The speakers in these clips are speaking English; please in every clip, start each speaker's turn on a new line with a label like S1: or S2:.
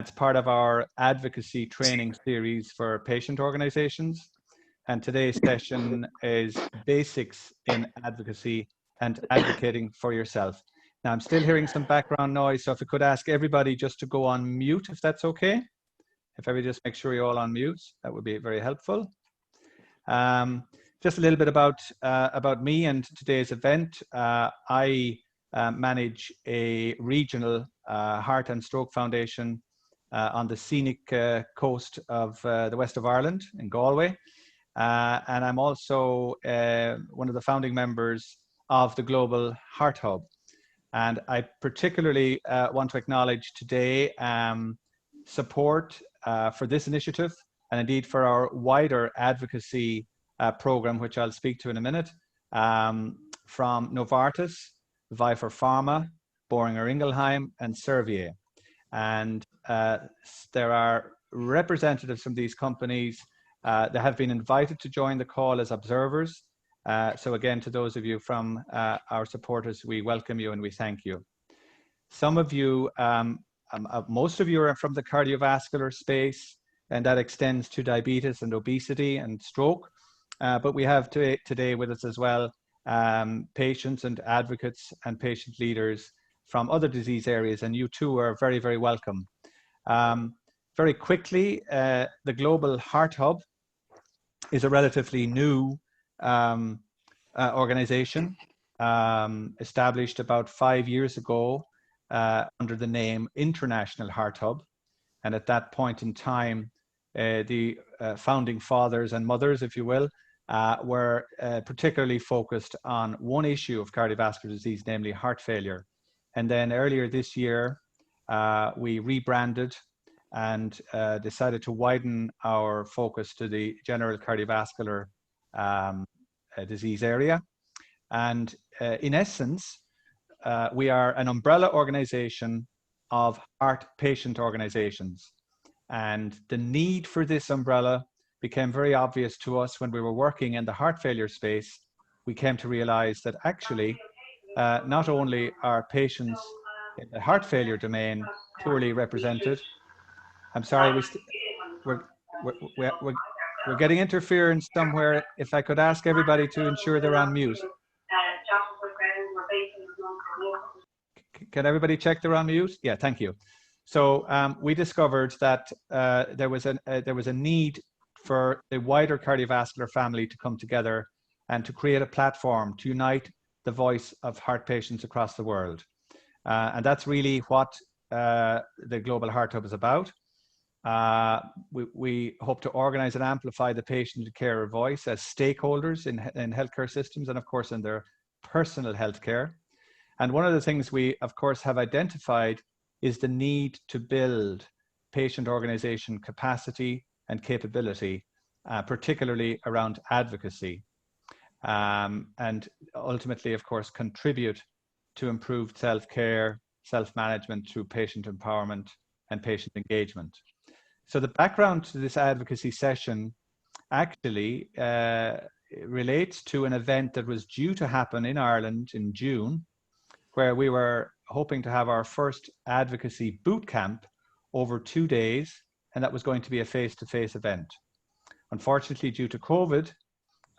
S1: It's part of our advocacy training series for patient organizations. And today's session is Basics in Advocacy and Advocating for Yourself. Now, I'm still hearing some background noise, so if I could ask everybody just to go on mute, if that's okay. If everybody just make sure you're all on mute, that would be very helpful. Just a little bit about me and today's event. I manage a regional heart and stroke foundation on the scenic coast of the west of Ireland in Galway. And I'm also one of the founding members of the Global Heart Hub. And I particularly want to acknowledge today support for this initiative and indeed for our wider advocacy program, which I'll speak to in a minute, from Novartis, Vifor Pharma, Boehringer Ingelheim, and Servier. And there are representatives from these companies that have been invited to join the call as observers. So again, to those of you from our supporters, we welcome you and we thank you. Some of you, most of you are from the cardiovascular space, and that extends to diabetes and obesity and stroke. But we have today with us as well patients and advocates and patient leaders from other disease areas, and you too are very, very welcome. Very quickly, the Global Heart Hub is a relatively new organization established about 5 years ago under the name International Heart Hub. And at that point in time, the founding fathers and mothers, if you will, were particularly focused on one issue of cardiovascular disease, namely heart failure. And then earlier this year, we rebranded and decided to widen our focus to the general cardiovascular disease area. And in essence, we are an umbrella organization of heart patient organizations. And the need for this umbrella became very obvious to us when we were working in the heart failure space. We came to realize that actually, not only are patients in the heart failure domain poorly represented. I'm sorry, we're getting interference somewhere. If I could ask everybody to ensure they're on mute. Can everybody check they're on mute? Yeah, thank you. So we discovered that there was a need for the wider cardiovascular family to come together and to create a platform to unite the voice of heart patients across the world. And that's really what the Global Heart Hub is about. We hope to organize and amplify the patient and carer voice as stakeholders in healthcare systems and of course in their personal healthcare. And one of the things we of course have identified is the need to build patient organization capacity and capability, particularly around advocacy. And ultimately, of course, contribute to improved self-care, self-management through patient empowerment and patient engagement. So the background to this advocacy session actually relates to an event that was due to happen in Ireland in June, where we were hoping to have our first advocacy boot camp over 2 days, and that was going to be a face-to-face event. Unfortunately, due to COVID,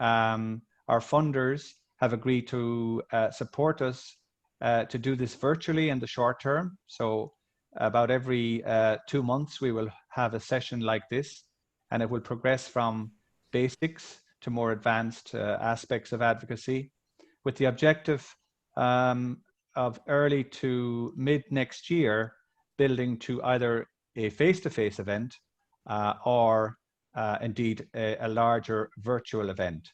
S1: our funders have agreed to support us to do this virtually in the short term. So about every 2 months, we will have a session like this, and it will progress from basics to more advanced aspects of advocacy, with the objective of early to mid next year, building to either a face-to-face event or indeed a larger virtual event.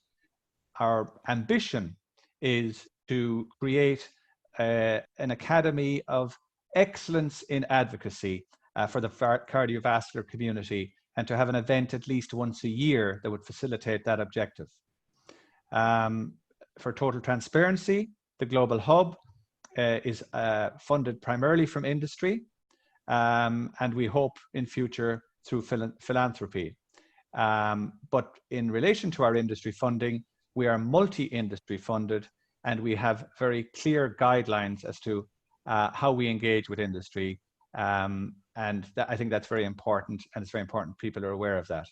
S1: Our ambition is to create an academy of excellence in advocacy for the cardiovascular community, and to have an event at least once a year that would facilitate that objective. For total transparency, the Global Hub is funded primarily from industry, and we hope in future through philanthropy. But in relation to our industry funding, we are multi-industry funded, and we have very clear guidelines as to how we engage with industry. I think that's very important, and it's very important people are aware of that.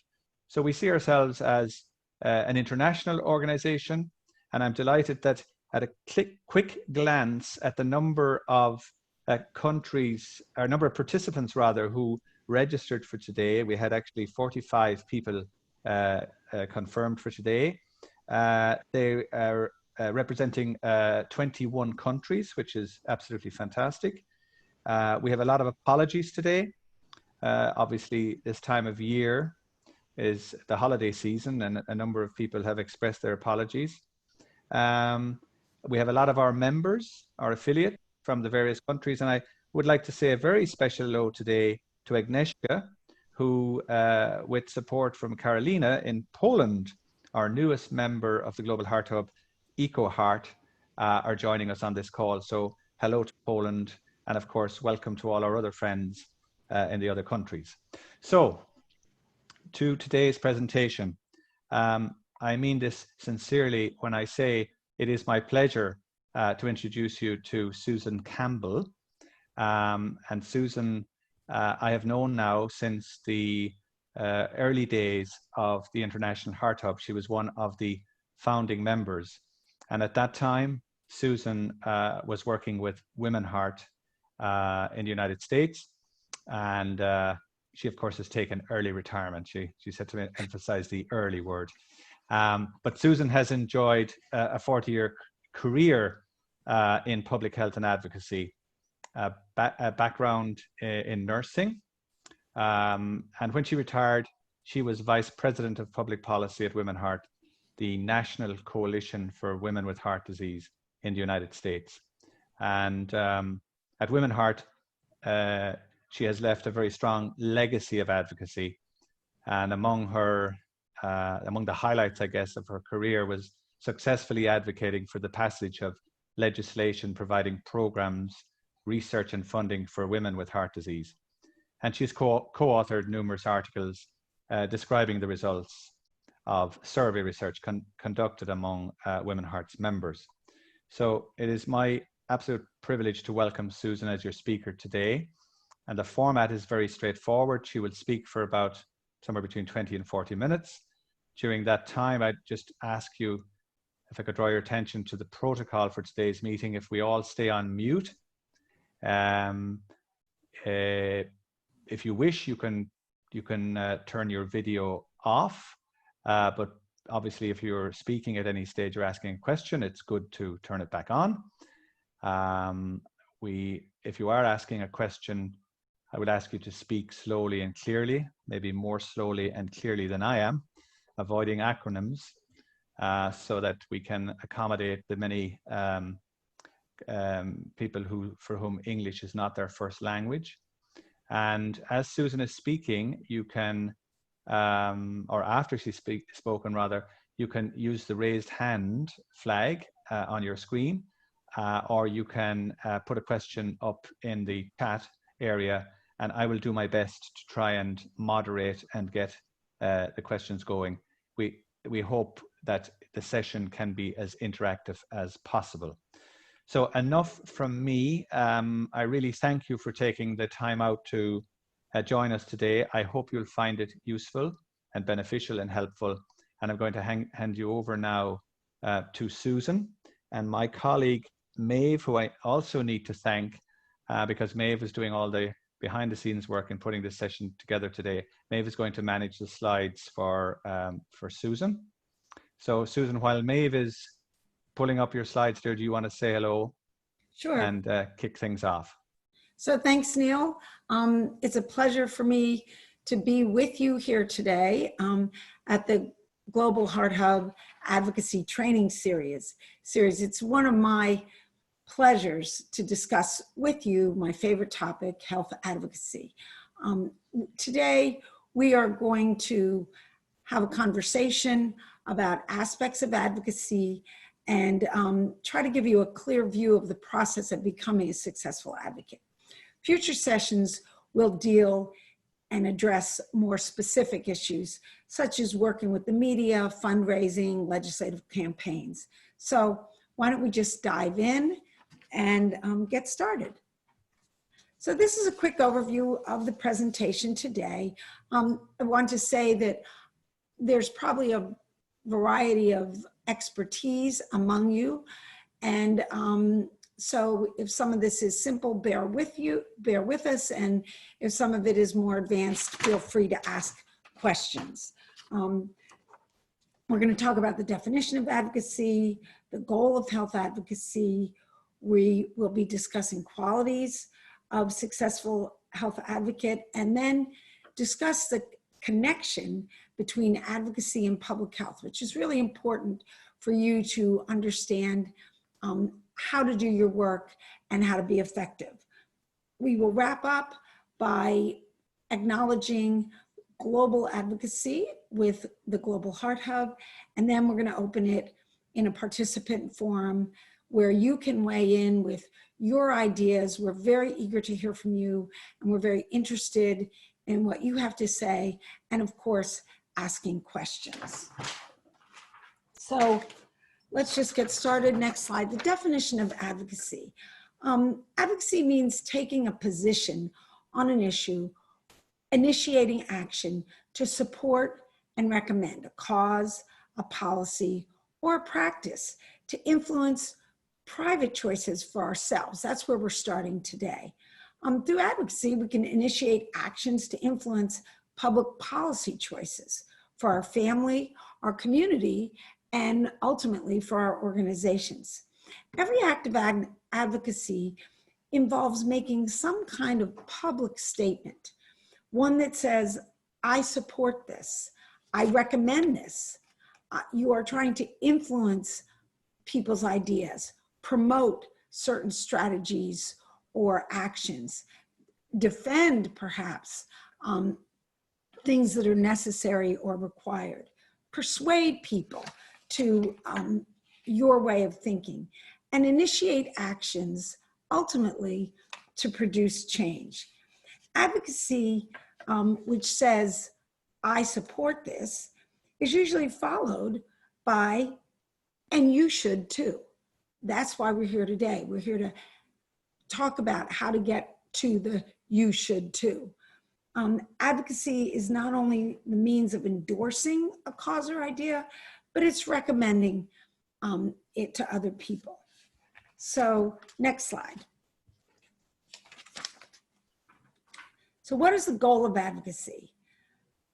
S1: So we see ourselves as an international organization, and I'm delighted that at a quick glance at the number of countries, or number of participants rather, who registered for today, we had actually 45 people confirmed for today. They are representing 21 countries, which is absolutely fantastic. We have a lot of apologies today. Obviously, this time of year is the holiday season, and a number of people have expressed their apologies. We have a lot of our members, our affiliates from the various countries, and I would like to say a very special hello today to Agnieszka, who, with support from Carolina in Poland, our newest member of the Global Heart Hub, EcoHeart, are joining us on this call. So hello to Poland, and of course, welcome to all our other friends in the other countries. So, to today's presentation. I mean this sincerely when I say it is my pleasure to introduce you to Susan Campbell. And Susan, I have known now since the early days of the International Heart Hub. She was one of the founding members. And at that time, Susan was working with Women Heart in the United States. And she, of course, has taken early retirement. She said to emphasize the early word. But Susan has enjoyed a 40-year career in public health and advocacy, a background in nursing. And when she retired, she was Vice President of Public Policy at Women Heart, the National Coalition for Women with Heart Disease in the United States. And at Women Heart, she has left a very strong legacy of advocacy. And among the highlights, I guess, of her career was successfully advocating for the passage of legislation providing programs, research and funding for women with heart disease. And she's co-authored numerous articles describing the results of survey research conducted among Women Heart's members. So it is my absolute privilege to welcome Susan as your speaker today. And the format is very straightforward. She will speak for about somewhere between 20 and 40 minutes. During that time, I'd just ask you if I could draw your attention to the protocol for today's meeting. If we all stay on mute, if you wish, you can turn your video off. But obviously, if you're speaking at any stage or asking a question, it's good to turn it back on. If you are asking a question, I would ask you to speak slowly and clearly, maybe more slowly and clearly than I am, avoiding acronyms, so that we can accommodate the many people for whom English is not their first language. And as Susan is speaking, you can, or after she's spoken rather, you can use the raised hand flag on your screen, or you can put a question up in the chat area, and I will do my best to try and moderate and get the questions going. We hope that the session can be as interactive as possible. So enough from me. I really thank you for taking the time out to join us today. I hope you'll find it useful and beneficial and helpful. And I'm going to hand you over now to Susan and my colleague, Maeve, who I also need to thank because Maeve is doing all the behind the scenes work in putting this session together today. Maeve is going to manage the slides for Susan. So Susan, while Maeve is pulling up your slides there, do you want to say hello?
S2: Sure.
S1: And kick things off?
S2: So thanks, Neil. It's a pleasure for me to be with you here today at the Global Heart Hub Advocacy Training Series. It's one of my pleasures to discuss with you my favorite topic, health advocacy. Today, we are going to have a conversation about aspects of advocacy and try to give you a clear view of the process of becoming a successful advocate. Future sessions will deal and address more specific issues, such as working with the media, fundraising, legislative campaigns. So why don't we just dive in and get started. So this is a quick overview of the presentation today. I want to say that there's probably a variety of expertise among you. And so if some of this is simple, bear with us. And if some of it is more advanced, feel free to ask questions. We're going to talk about the definition of advocacy, the goal of health advocacy. We will be discussing qualities of successful health advocate, and then discuss the connection between advocacy and public health, which is really important for you to understand how to do your work and how to be effective. We will wrap up by acknowledging global advocacy with the Global Heart Hub, and then we're going to open it in a participant forum where you can weigh in with your ideas. We're very eager to hear from you, and we're very interested in what you have to say, and of course, asking questions. So let's just get started. Next slide. The definition of advocacy. Advocacy means taking a position on an issue, initiating action to support and recommend a cause, a policy, or a practice to influence private choices for ourselves. That's where we're starting today. Through advocacy, we can initiate actions to influence public policy choices for our family, our community, and ultimately for our organizations. Every act of advocacy involves making some kind of public statement, one that says, I support this, I recommend this. You are trying to influence people's ideas, promote certain strategies or actions, defend perhaps things that are necessary or required, persuade people to your way of thinking, and initiate actions ultimately to produce change. Advocacy, which says, I support this, is usually followed by, and you should too. That's why we're here today. We're here to talk about how to get to the you should too. Advocacy is not only the means of endorsing a cause or idea, but it's recommending it to other people. So next slide. So what is the goal of advocacy?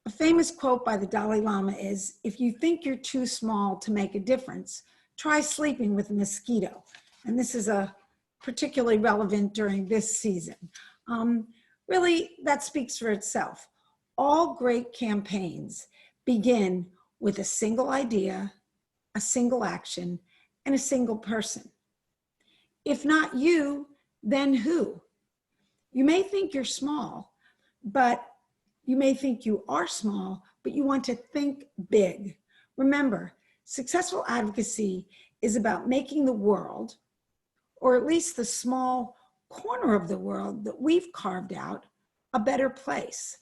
S2: A famous quote by the Dalai Lama is, if you think you're too small to make a difference, try sleeping with a mosquito. And this is particularly relevant during this season. Really, that speaks for itself. All great campaigns begin with a single idea, a single action, and a single person. If not you, then who? You may think you're small, but you may think you are small, but you want to think big. Remember, successful advocacy is about making the world, or at least the small corner of the world that we've carved out, a better place.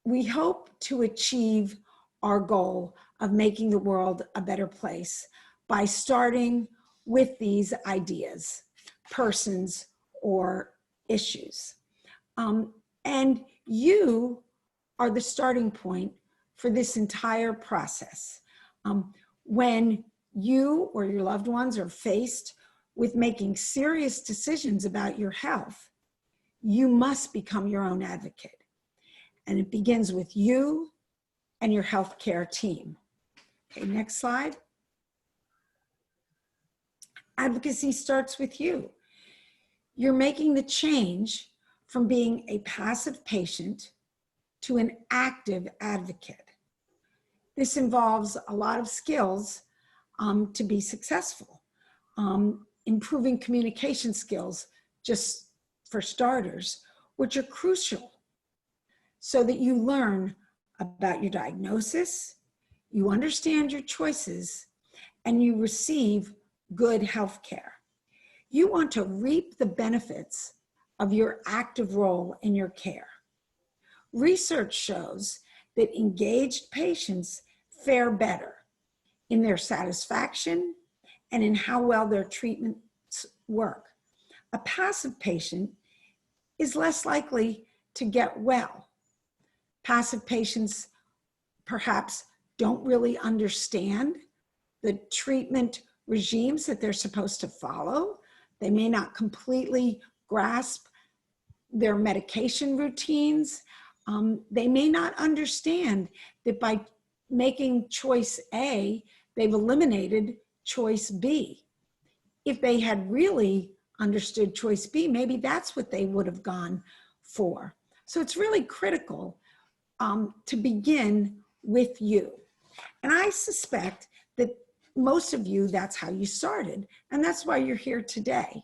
S2: We hope to achieve our goal of making the world a better place by starting with these ideas, persons, or issues. And you are the starting point for this entire process. When you or your loved ones are faced with making serious decisions about your health, you must become your own advocate. And it begins with you and your healthcare team. Okay, next slide. Advocacy starts with you. You're making the change from being a passive patient to an active advocate. This involves a lot of skills to be successful. Improving communication skills, just for starters, which are crucial so that you learn about your diagnosis, you understand your choices, and you receive good health care. You want to reap the benefits of your active role in your care. Research shows that engaged patients fare better in their satisfaction and in how well their treatments work. A passive patient is less likely to get well. Passive patients perhaps don't really understand the treatment regimes that they're supposed to follow. They may not completely grasp their medication routines. They may not understand that by making choice A, they've eliminated choice B. If they had really understood choice B, maybe that's what they would have gone for. So it's really critical to begin with you. And I suspect that most of you, that's how you started. And that's why you're here today.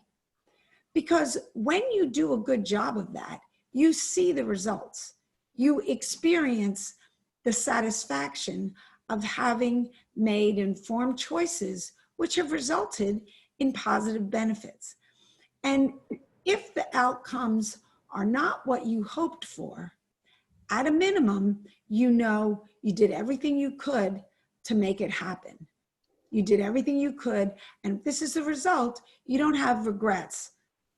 S2: Because when you do a good job of that, you see the results. You experience the satisfaction of having made informed choices, which have resulted in positive benefits. And if the outcomes are not what you hoped for, at a minimum, you know you did everything you could to make it happen. You did everything you could, and if this is the result, you don't have regrets.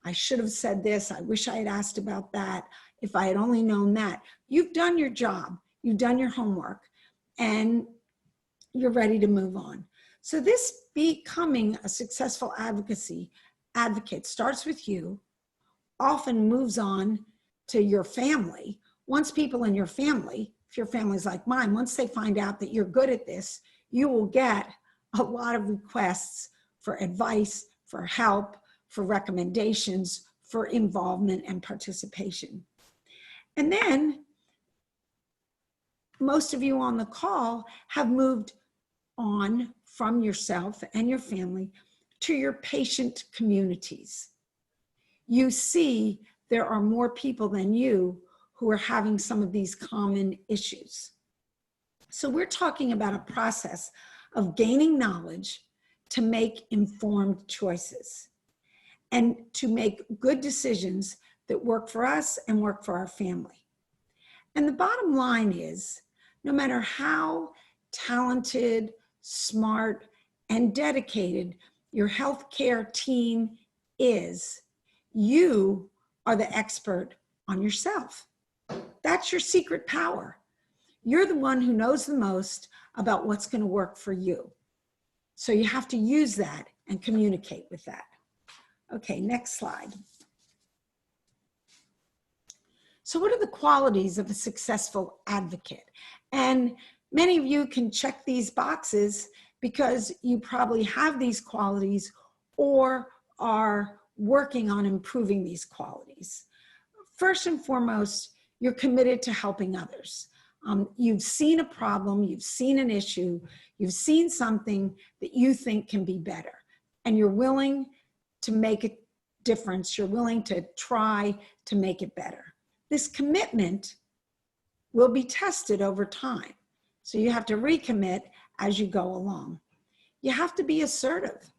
S2: I should have said this. I wish I had asked about that. If I had only known that. You've done your job. You've done your homework, and you're ready to move on. So this becoming a successful advocate starts with you, often moves on to your family. Once people in your family, if your family's like mine, once they find out that you're good at this, you will get a lot of requests for advice, for help, for recommendations, for involvement and participation. And then most of you on the call have moved on from yourself and your family to your patient communities. You see there are more people than you who are having some of these common issues. So we're talking about a process of gaining knowledge to make informed choices and to make good decisions that work for us and work for our family. And the bottom line is, no matter how talented, smart, and dedicated your healthcare team is, you are the expert on yourself. That's your secret power. You're the one who knows the most about what's going to work for you. So you have to use that and communicate with that. Okay, next slide. So what are the qualities of a successful advocate? And many of you can check these boxes because you probably have these qualities or are working on improving these qualities. First and foremost, you're committed to helping others. You've seen a problem, you've seen an issue, you've seen something that you think can be better, and you're willing to make a difference. You're willing to try to make it better. This commitment will be tested over time. So you have to recommit as you go along. You have to be assertive.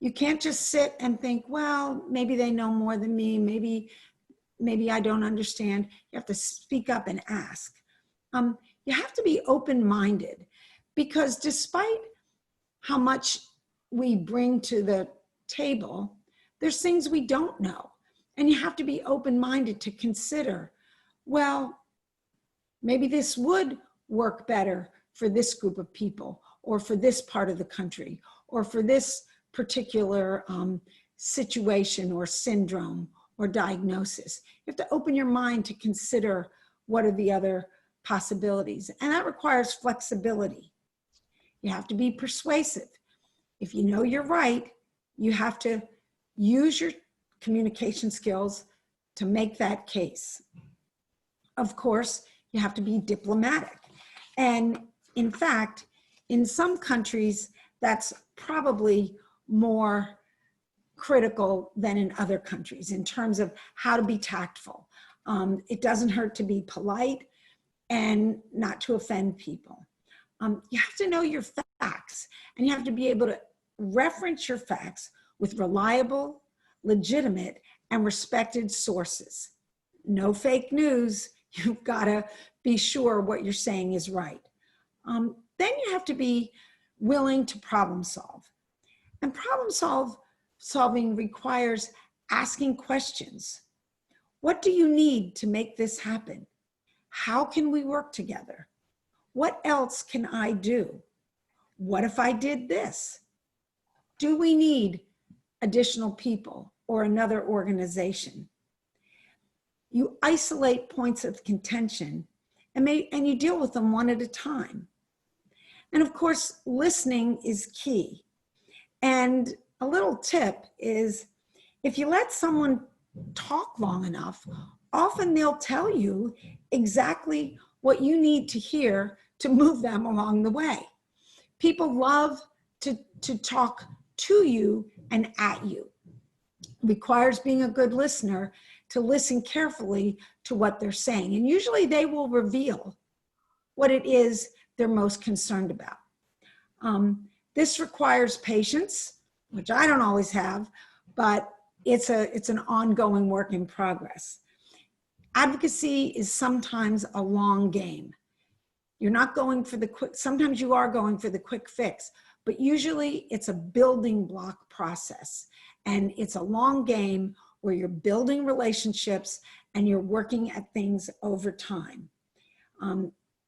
S2: You can't just sit and think, well, maybe they know more than me. Maybe I don't understand. You have to speak up and ask. You have to be open-minded, because despite how much we bring to the table, there's things we don't know. And you have to be open-minded to consider, well, maybe this would work better for this group of people, or for this part of the country, or for this particular situation or syndrome or diagnosis. You have to open your mind to consider what are the other possibilities. And that requires flexibility. You have to be persuasive. If you know you're right, you have to use your communication skills to make that case. Of course, you have to be diplomatic. And in fact, in some countries, that's probably more critical than in other countries in terms of how to be tactful. It doesn't hurt to be polite and not to offend people. You have to know your facts, and you have to be able to reference your facts with reliable, legitimate, and respected sources. No fake news. You've got to be sure what you're saying is right. Then you have to be willing to problem solve. And problem solving requires asking questions. What do you need to make this happen? How can we work together? What else can I do? What if I did this? Do we need additional people or another organization? You isolate points of contention and you deal with them one at a time. And of course, listening is key. And a little tip is, if you let someone talk long enough, often they'll tell you exactly what you need to hear to move them along the way. People love to talk to you and at you. It requires being a good listener to listen carefully to what they're saying. And usually they will reveal what it is they're most concerned about. This requires patience, which I don't always have, but it's an ongoing work in progress. Advocacy is sometimes a long game. You're not going for the quick, sometimes you are going for the quick fix, but usually it's a building block process. And it's a long game where you're building relationships and you're working at things over time.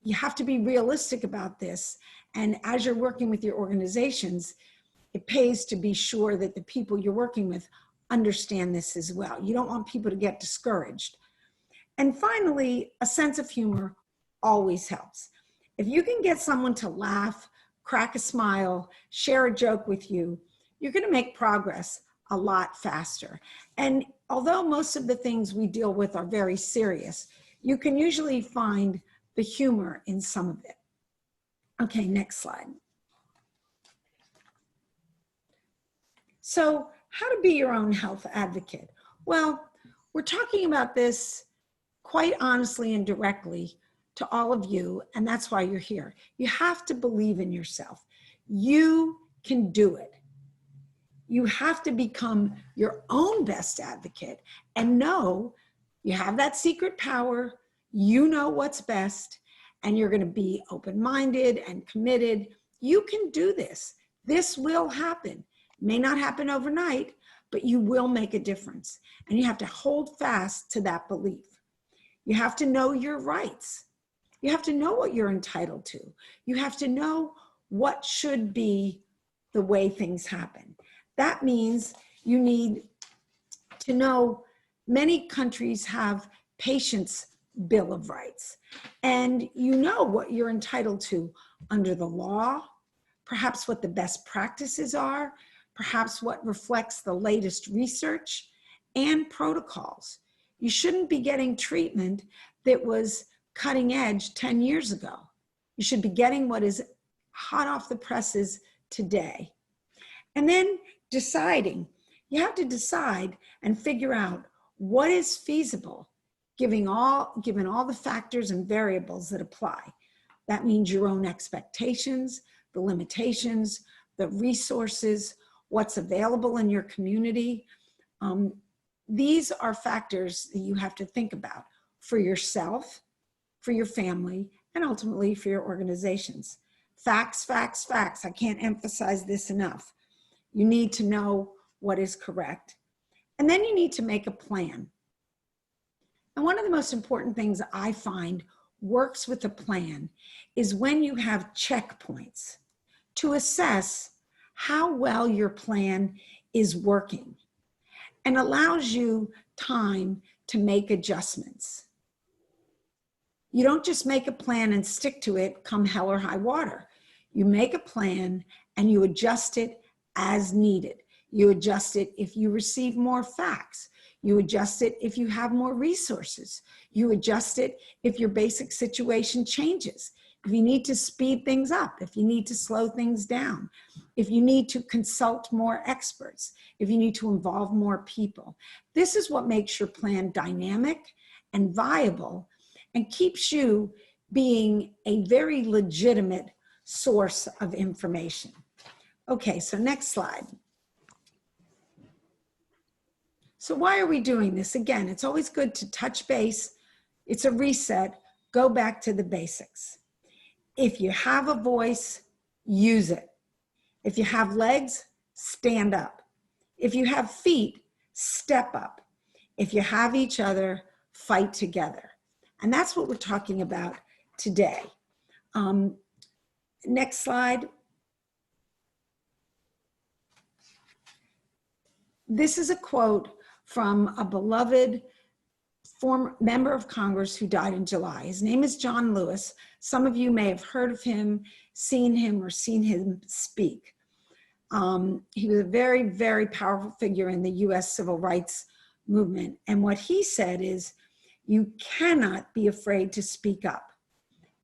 S2: You have to be realistic about this. And as you're working with your organizations, it pays to be sure that the people you're working with understand this as well. You don't want people to get discouraged. And finally, a sense of humor always helps. If you can get someone to laugh, crack a smile, share a joke with you, you're going to make progress a lot faster. And although most of the things we deal with are very serious, you can usually find the humor in some of it. Okay, next slide. So, how to be your own health advocate? Well, we're talking about this quite honestly and directly to all of you, and that's why you're here. You have to believe in yourself. You can do it. You have to become your own best advocate and know you have that secret power, you know what's best, and you're going to be open-minded and committed. You can do this. This will happen. It may not happen overnight, but you will make a difference. And you have to hold fast to that belief. You have to know your rights. You have to know what you're entitled to. You have to know what should be the way things happen. That means you need to know many countries have patients' Bill of Rights, and you know what you're entitled to under the law, perhaps what the best practices are, perhaps what reflects the latest research and protocols. You shouldn't be getting treatment that was cutting edge 10 years ago. You should be getting what is hot off the presses today. And then deciding, you have to decide and figure out what is feasible, given all the factors and variables that apply. That means your own expectations, the limitations, the resources, what's available in your community. These are factors that you have to think about for yourself, for your family, and ultimately for your organizations. Facts, facts, facts. I can't emphasize this enough. You need to know what is correct. And then you need to make a plan. And one of the most important things I find works with a plan is when you have checkpoints to assess how well your plan is working and allows you time to make adjustments. You don't just make a plan and stick to it come hell or high water. You make a plan and you adjust it as needed. You adjust it if you receive more facts. You adjust it if you have more resources. You adjust it if your basic situation changes. If you need to speed things up, if you need to slow things down, if you need to consult more experts, if you need to involve more people. This is what makes your plan dynamic and viable and keeps you being a very legitimate source of information. Okay, so next slide. So why are we doing this? Again, it's always good to touch base. It's a reset. Go back to the basics. If you have a voice, use it. If you have legs, stand up. If you have feet, step up. If you have each other, fight together. And that's what we're talking about today. Next slide. This is a quote from a beloved former member of Congress who died in July. His name is John Lewis. Some of you may have heard of him, seen him, or seen him speak. He was a very, very powerful figure in the US civil rights movement. And what he said is, you cannot be afraid to speak up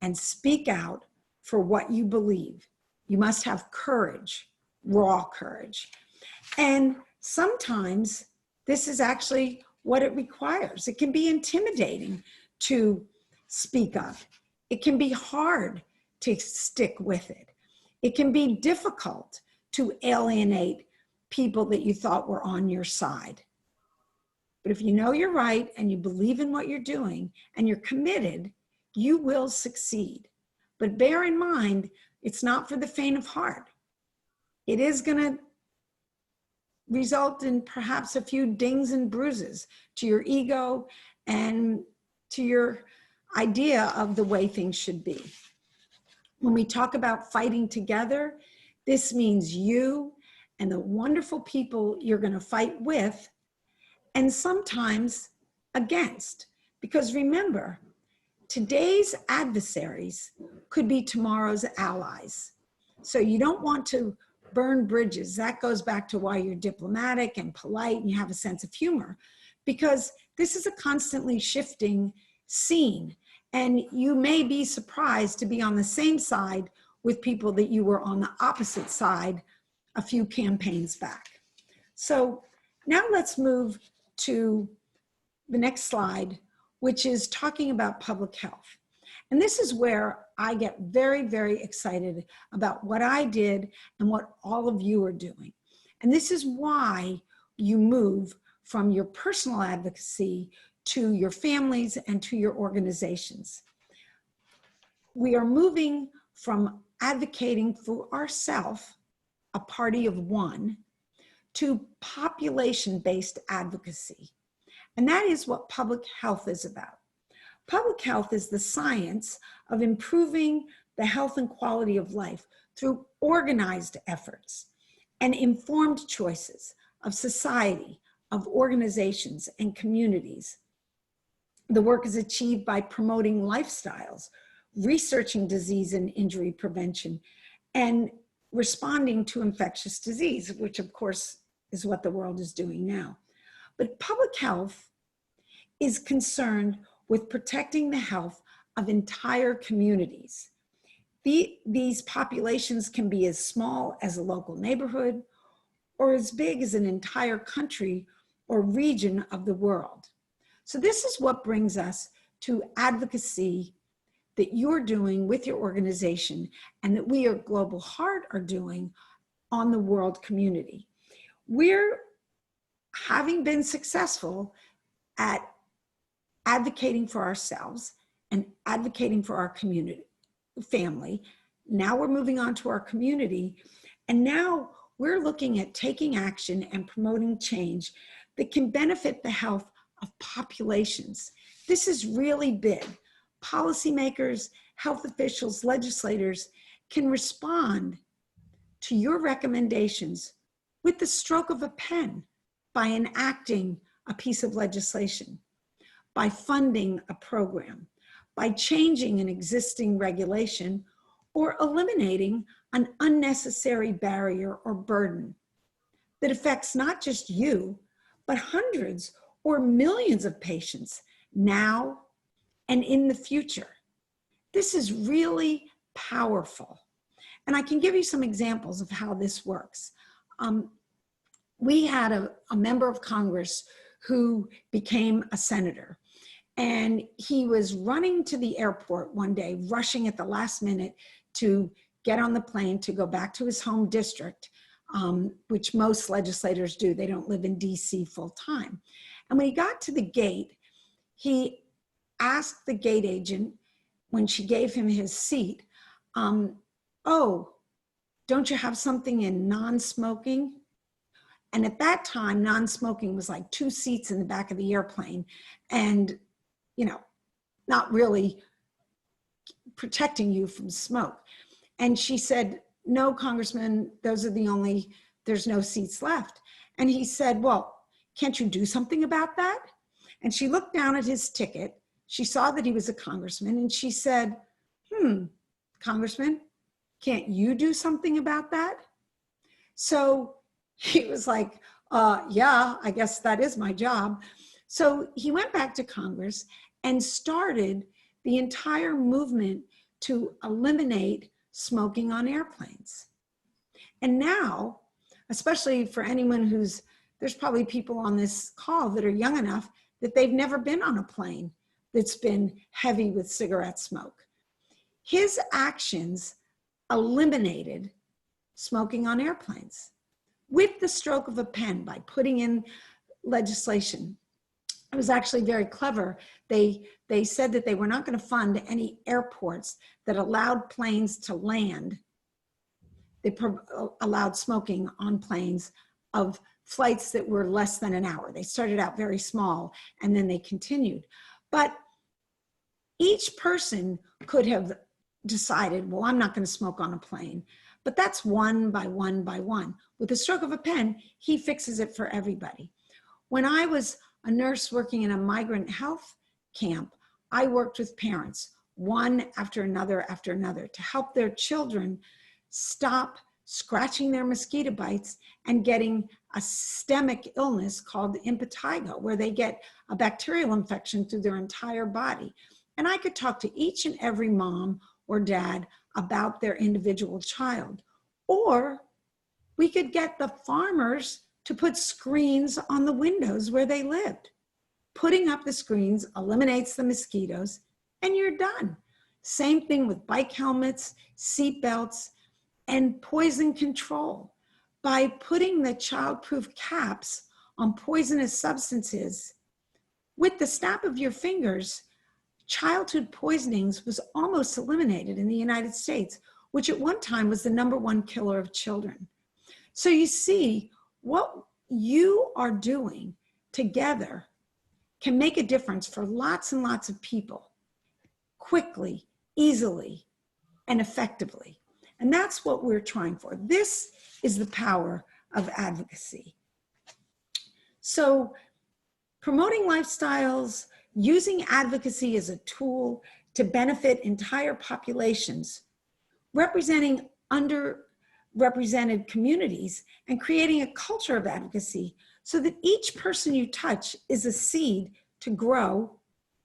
S2: and speak out for what you believe. You must have courage, raw courage. And sometimes this is actually what it requires. It can be intimidating to speak up. It can be hard to stick with it. It can be difficult to alienate people that you thought were on your side. But if you know you're right and you believe in what you're doing and you're committed, you will succeed. But bear in mind, it's not for the faint of heart. It is going to result in perhaps a few dings and bruises to your ego and to your idea of the way things should be. When we talk about fighting together, this means you and the wonderful people you're going to fight with, and sometimes against. Because remember, today's adversaries could be tomorrow's allies. So you don't want to burn bridges. That goes back to why you're diplomatic and polite and you have a sense of humor, because this is a constantly shifting scene. And you may be surprised to be on the same side with people that you were on the opposite side a few campaigns back. So now let's move to the next slide, which is talking about public health. And this is where I get very, very excited about what I did and what all of you are doing. And this is why you move from your personal advocacy to your families and to your organizations. We are moving from advocating for ourselves, a party of one, to population-based advocacy. And that is what public health is about. Public health is the science of improving the health and quality of life through organized efforts and informed choices of society, of organizations and communities. The work is achieved by promoting lifestyles, researching disease and injury prevention, and responding to infectious disease, which of course is what the world is doing now. But public health is concerned with protecting the health of entire communities. These populations can be as small as a local neighborhood or as big as an entire country or region of the world. So this is what brings us to advocacy that you're doing with your organization and that we at Global Heart are doing on the world community. We're having been successful at advocating for ourselves and advocating for our community, family. Now we're moving on to our community. And now we're looking at taking action and promoting change that can benefit the health of populations. This is really big. Policymakers, health officials, legislators can respond to your recommendations with the stroke of a pen by enacting a piece of legislation, by funding a program, by changing an existing regulation, or eliminating an unnecessary barrier or burden that affects not just you, but hundreds or millions of patients now and in the future. This is really powerful. And I can give you some examples of how this works. We had a member of Congress who became a senator. And he was running to the airport one day, rushing at the last minute to get on the plane to go back to his home district, which most legislators do. They don't live in DC full time. And when he got to the gate, he asked the gate agent, when she gave him his seat, oh, don't you have something in non-smoking? And at that time, non-smoking was like 2 seats in the back of the airplane and, you know, not really protecting you from smoke. And she said, no, Congressman, those are the only, there's no seats left. And he said, well, can't you do something about that? And she looked down at his ticket. She saw that he was a congressman and she said, Congressman, can't you do something about that? So he was like, yeah, I guess that is my job. So he went back to Congress and started the entire movement to eliminate smoking on airplanes. And now, especially for anyone who's, there's probably people on this call that are young enough that they've never been on a plane that's been heavy with cigarette smoke. His actions eliminated smoking on airplanes with the stroke of a pen by putting in legislation. It was actually very clever. They said that they were not going to fund any airports that allowed planes to land. They allowed smoking on planes of flights that were less than an hour. They started out very small and then they continued. But each person could have decided, well, I'm not going to smoke on a plane. But that's one by one by one. With the stroke of a pen, he fixes it for everybody. When I was a nurse working in a migrant health camp, I worked with parents, one after another, to help their children stop scratching their mosquito bites and getting a systemic illness called impetigo, where they get a bacterial infection through their entire body. And I could talk to each and every mom or dad about their individual child. Or we could get the farmers to put screens on the windows where they lived. Putting up the screens eliminates the mosquitoes and you're done. Same thing with bike helmets, seat belts, and poison control. By putting the child-proof caps on poisonous substances, with the snap of your fingers, childhood poisonings was almost eliminated in the United States, which at one time was the #1 killer of children. So you see, what you are doing together can make a difference for lots and lots of people, quickly, easily, and effectively. And that's what we're trying for. This is the power of advocacy. So promoting lifestyles, using advocacy as a tool to benefit entire populations, representing underrepresented communities, and creating a culture of advocacy so that each person you touch is a seed to grow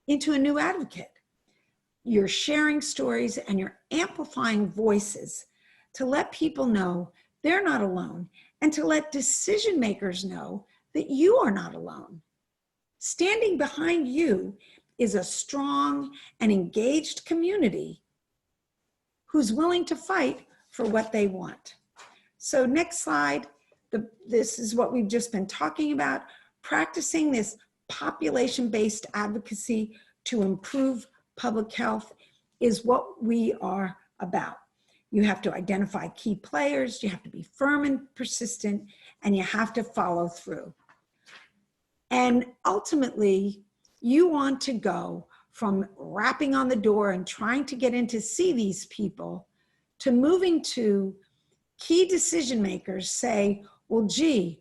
S2: into a new advocate. You're sharing stories and you're amplifying voices to let people know they're not alone and to let decision makers know that you are not alone. Standing behind you is a strong and engaged community who's willing to fight for what they want. So next slide, this is what we've just been talking about, practicing this population-based advocacy to improve public health is what we are about. You have to identify key players, you have to be firm and persistent, and you have to follow through. And ultimately, you want to go from rapping on the door and trying to get in to see these people to moving to key decision makers say, well, gee,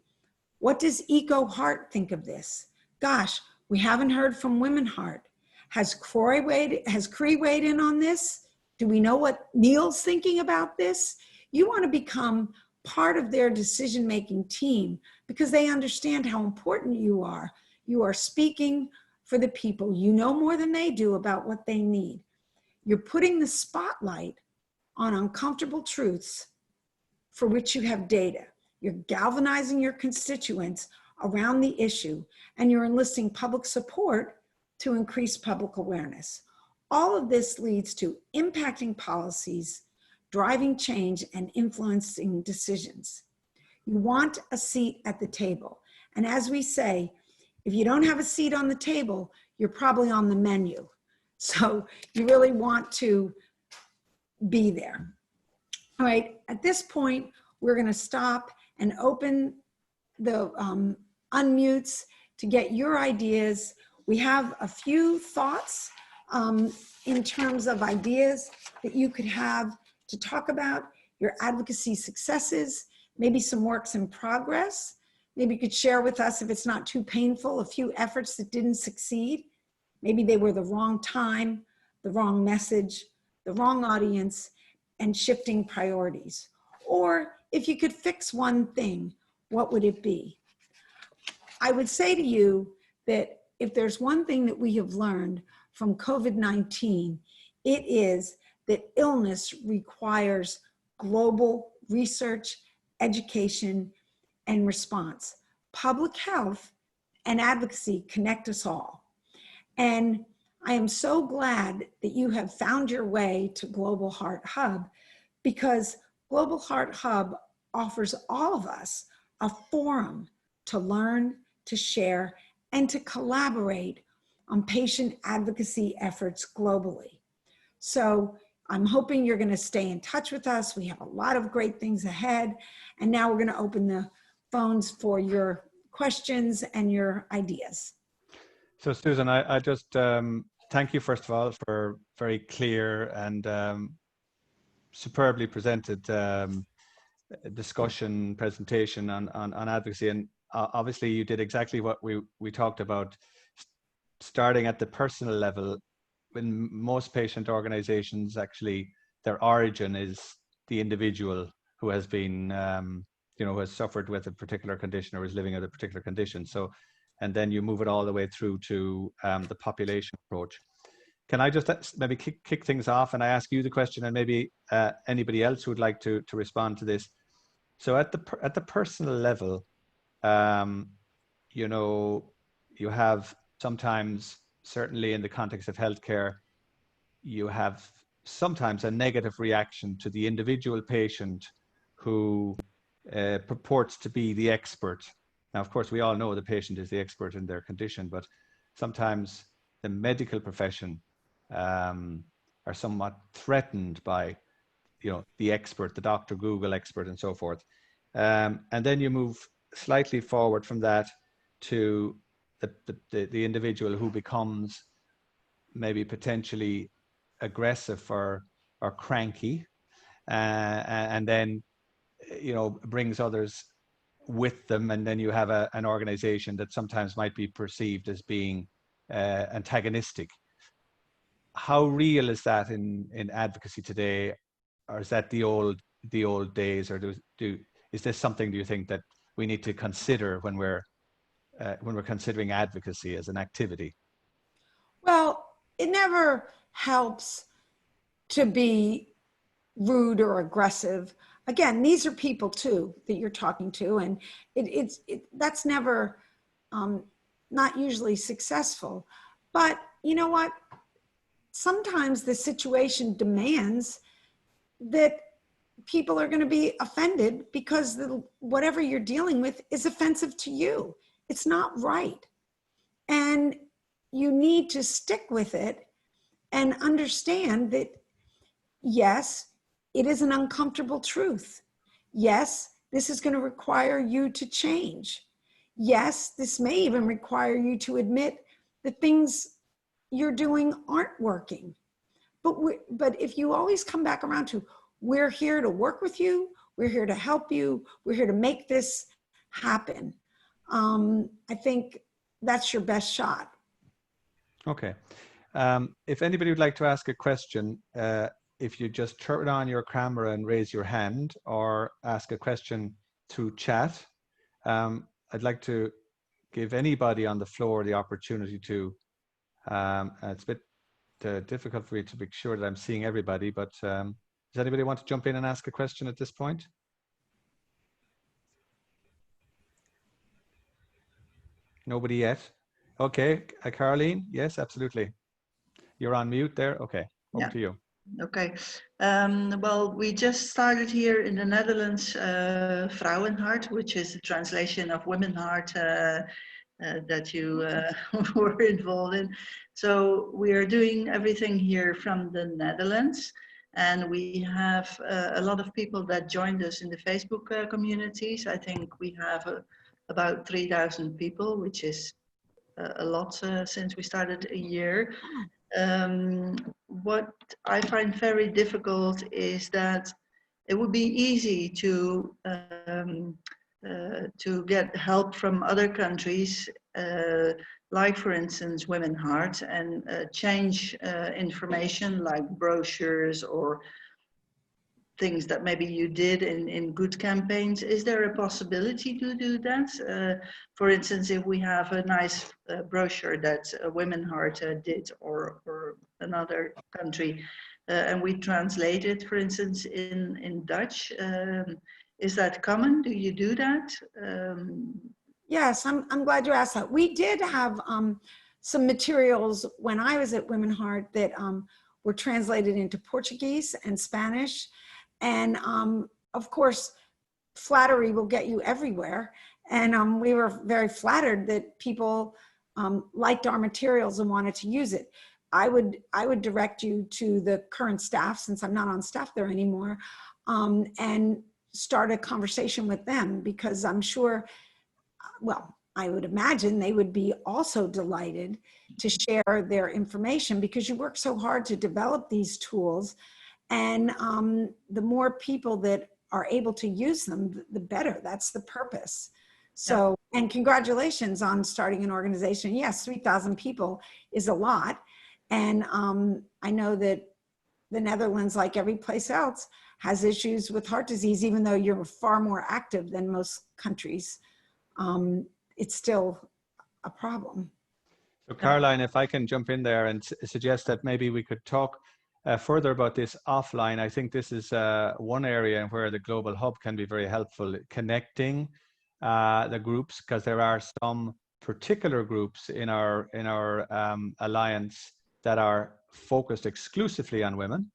S2: what does Eco Heart think of this? Gosh, we haven't heard from Women Heart. Has Cree weighed in on this? Do we know what Neil's thinking about this? You want to become part of their decision-making team because they understand how important you are. You are speaking for the people. You know more than they do about what they need. You're putting the spotlight on uncomfortable truths for which you have data. You're galvanizing your constituents around the issue, and you're enlisting public support to increase public awareness. All of this leads to impacting policies, driving change, and influencing decisions. You want a seat at the table. And as we say, if you don't have a seat on the table, you're probably on the menu. So you really want to be there. All right, at this point, we're going to stop and open the unmutes to get your ideas. We have a few thoughts in terms of ideas that you could have to talk about your advocacy successes, maybe some works in progress. Maybe you could share with us, if it's not too painful, a few efforts that didn't succeed. Maybe they were the wrong time, the wrong message, the wrong audience, and shifting priorities. Or if you could fix one thing, what would it be? I would say to you that if there's one thing that we have learned from COVID-19, it is that illness requires global research, education, and response. Public health and advocacy connect us all. And I am so glad that you have found your way to Global Heart Hub, because Global Heart Hub offers all of us a forum to learn, to share, and to collaborate on patient advocacy efforts globally. So I'm hoping you're going to stay in touch with us. We have a lot of great things ahead. And now we're going to open the phones for your questions and your ideas.
S1: So Susan, I just thank you, first of all, for very clear and superbly presented discussion, presentation on advocacy. And obviously you did exactly what we talked about, starting at the personal level. In most patient organizations, actually, their origin is the individual who has been, who has suffered with a particular condition or is living with a particular condition. So, and then you move it all the way through to the population approach. Can I just maybe kick things off and I ask you the question, and maybe anybody else who would like to respond to this? So at the personal level, you have sometimes, certainly in the context of healthcare, you have sometimes a negative reaction to the individual patient who purports to be the expert. Now, of course, we all know the patient is the expert in their condition, but sometimes the medical profession are somewhat threatened by, the expert, the Dr. Google expert, and so forth. And then you move slightly forward from that to the individual who becomes maybe potentially aggressive or cranky, and then brings others with them, and then you have an organization that sometimes might be perceived as being antagonistic. How real is that in advocacy today, or is that the old days, or is this something, do you think, that we need to consider when we're considering advocacy as an activity?
S2: Well, it never helps to be rude or aggressive. Again, these are people too that you're talking to, and that's never not usually successful. But you know what? Sometimes the situation demands that people are going to be offended because whatever you're dealing with is offensive to you. It's not right. And you need to stick with it and understand that, yes, it is an uncomfortable truth. Yes, this is going to require you to change. Yes, this may even require you to admit that things you're doing aren't working. But if you always come back around to, we're here to work with you, we're here to help you, we're here to make this happen, I think that's your best shot.
S1: Okay. If anybody would like to ask a question, if you just turn on your camera and raise your hand, or ask a question through chat, I'd like to give anybody on the floor the opportunity to, it's a bit difficult for me to make sure that I'm seeing everybody, but does anybody want to jump in and ask a question at this point? Nobody yet? Okay, Caroline, yes, absolutely. You're on mute there. Okay, over to you.
S3: Okay. Well, we just started here in the Netherlands, Vrouwenhart, which is a translation of Women Heart that you were involved in. So we are doing everything here from the Netherlands. And we have a lot of people that joined us in the Facebook communities. I think we have about 3,000 people, which is a lot since we started a year. What I find very difficult is that it would be easy to get help from other countries, like for instance Women Heart, and change information like brochures or things that maybe you did in good campaigns. Is there a possibility to do that? For instance, if we have a nice brochure that Women Heart did, or another country, and we translate it, for instance, in Dutch, is that common? Do you do that?
S2: Yes, I'm glad you asked that. We did have some materials when I was at Women Heart that were translated into Portuguese and Spanish. And of course, flattery will get you everywhere. And we were very flattered that people liked our materials and wanted to use it. I would direct you to the current staff, since I'm not on staff there anymore, and start a conversation with them, because I'm sure, well, I would imagine they would be also delighted to share their information, because you work so hard to develop these tools. And the more people that are able to use them, the better. That's the purpose. So, yeah. And congratulations on starting an organization. Yes, 3,000 people is a lot. And I know that the Netherlands, like every place else, has issues with heart disease, even though you're far more active than most countries. It's still a problem.
S1: So Caroline, if I can jump in there and suggest that maybe we could talk further about this offline. I think this is one area where the Global Hub can be very helpful, connecting the groups, because there are some particular groups in our alliance that are focused exclusively on women,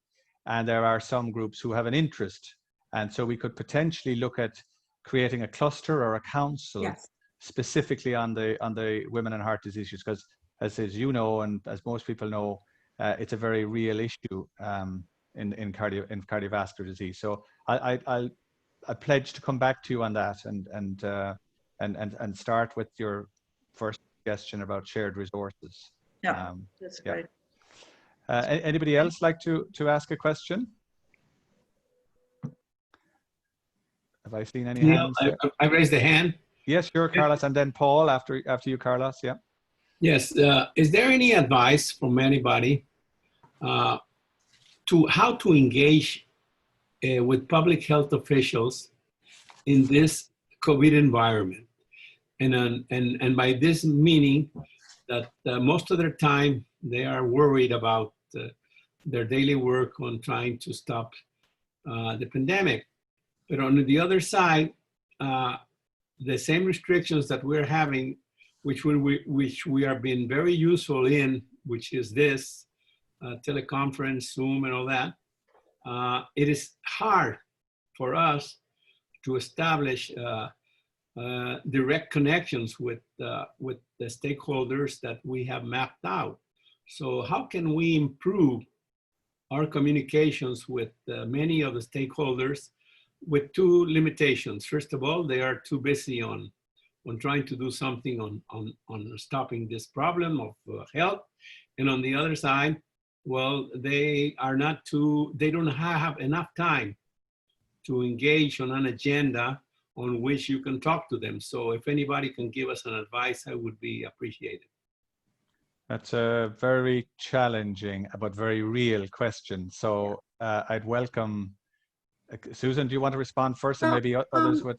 S1: and there are some groups who have an interest. And so we could potentially look at creating a cluster or a council, yes, specifically on the women and heart disease issues, because as you know, and as most people know, it's a very real issue in cardiovascular disease. So I pledge to come back to you on that and start with your first suggestion about shared resources.
S3: Yeah, that's great.
S1: Anybody else like to ask a question? Have I seen any hands?
S4: I raised a hand.
S1: Yes, sure, Carlos, and then Paul after you, Carlos. Yeah.
S4: Yes. Is there any advice from anybody to how to engage with public health officials in this COVID environment? And by this meaning that most of their time they are worried about their daily work on trying to stop the pandemic. But on the other side, the same restrictions that we're having, which we are being very useful in, which is this teleconference, Zoom, and all that, it is hard for us to establish direct connections with the stakeholders that we have mapped out. So how can we improve our communications with many of the stakeholders with two limitations? First of all, they are too busy on trying to do something on stopping this problem of health. And on the other side, well, they don't have enough time to engage on an agenda on which you can talk to them. So if anybody can give us an advice, I would be appreciated.
S1: That's a very challenging but very real question. So I'd welcome, Susan, do you want to respond first, and maybe others would?